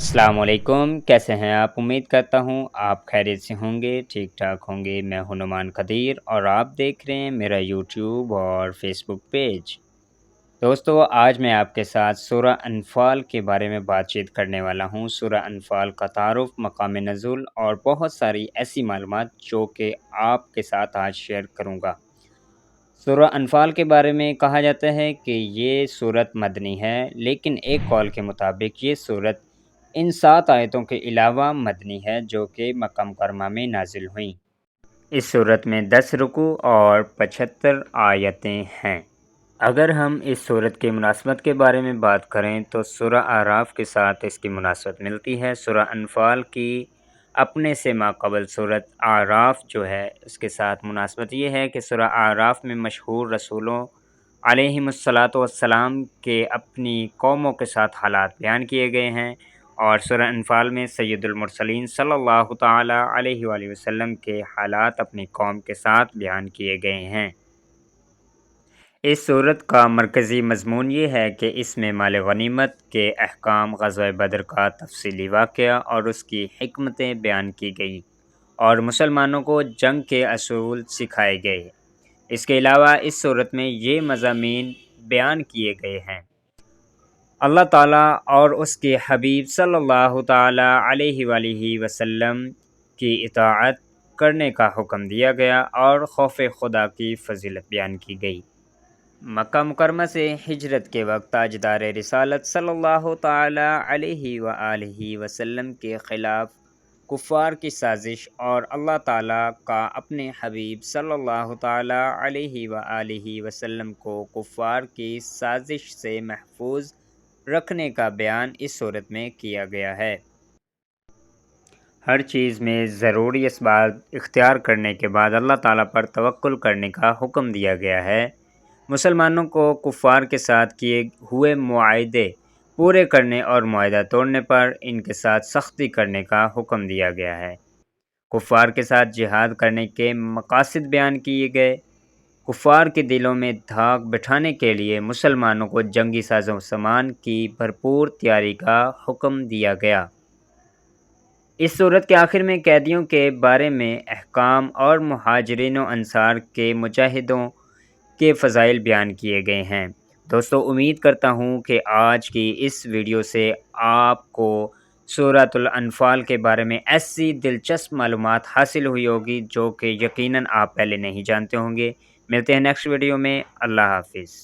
अस्सलाम वालेकुम। कैसे हैं आप? उम्मीद करता हूँ आप खैरियत से होंगे, ठीक-ठाक होंगे। मैं हूँ नुमान क़दीर और आप देख रहे हैं मेरा यूट्यूब और फ़ेसबुक पेज। दोस्तों, आज मैं आपके साथ सूरह अनफ़ाल के बारे में बातचीत करने वाला हूँ। सूरह अनफ़ाल का तारुफ़, मक़ाम नज़ुल और बहुत सारी ऐसी मालूमात जो कि आपके साथ आज शेयर करूँगा। सूरह अनफ़ाल के बारे में कहा जाता है कि ये सूरत मदनी है, लेकिन एक कौल के मुताबिक ये सूरत इन 7 आयतों के अलावा मदनी है जो कि मक्का मुकर्रमा में नाज़िल हुईं। इस सूरत में 10 रुकू और 75 आयतें हैं। अगर हम इस सूरत की मुनासबत के बारे में बात करें तो सूरह आराफ के साथ इसकी मुनासबत मिलती है। सूरह अनफ़ाल की अपने से माक़बल सूरत आराफ जो है उसके साथ मुनासबत ये है कि सूरह आराफ में मशहूर रसूलों अलैहिमुस्सलातु वस्सलाम के अपनी कौमों के साथ हालात बयान किए गए हैं और सूरह अनफ़ाल में सय्यदुल मुरसलीन सल्लल्लाहु ताला अलैहि वसल्लम के हालात अपनी कौम के साथ बयान किए गए हैं। इस सूरत का मरकज़ी मज़मून ये है कि इसमें माल गनीमत के अहकाम, ग़ज़वा बदर का तफ़सीली वाक़या और उसकी हिकमतें बयान की गई और मुसलमानों को जंग के असूल सिखाए गए। इसके अलावा इस सूरत में ये मज़ामीन बयान किए गए हैं। अल्लाह ताला और उसके हबीब सल्लल्लाहु ताला अलैहि वसल्लम की इताअत करने का हुक्म दिया गया और खौफ़ खुदा की फ़ज़ीलत बयान की गई। मक्का मुकरमा से हिजरत के वक्त ताजदार रिसालत सल्लल्लाहु ताला अलैहि व आलिहि वसल्लम के ख़िलाफ़ कुफ़ार की साजिश और अल्लाह ताला का अपने हबीब सल्लल्लाहु ताला अलैहि व आलिहि वसल्लम को कुफ़ार की साजिश से महफूज रखने का बयान इस सूरत में किया गया है। हर चीज़ में ज़रूरी असबाब इख्तियार करने के बाद अल्लाह ताला पर तवक्कुल करने का हुक्म दिया गया है। मुसलमानों को कुफ़ार के साथ किए हुए मुआहदे पूरे करने और मुआहदा तोड़ने पर इनके साथ सख्ती करने का हुक्म दिया गया है। कुफ़ार के साथ जिहाद करने के मकासद बयान किए गए। कुफ़ार के दिलों में धाक बिठाने के लिए मुसलमानों को जंगी साजो सामान की भरपूर तैयारी का हुक्म दिया गया। इस सूरत के आखिर में कैदियों के बारे में अहकाम और मुहाजिरीन व अंसार के मुजाहिदों के फ़ज़ाइल बयान किए गए हैं। दोस्तों, उम्मीद करता हूँ कि आज की इस वीडियो से आपको सूरतुल अनफ़ाल के बारे में ऐसी दिलचस्प मालूमात हासिल हुई होगी जो कि यकीनन आप पहले नहीं जानते होंगे। मिलते हैं नेक्स्ट वीडियो में। अल्लाह हाफ़िज़।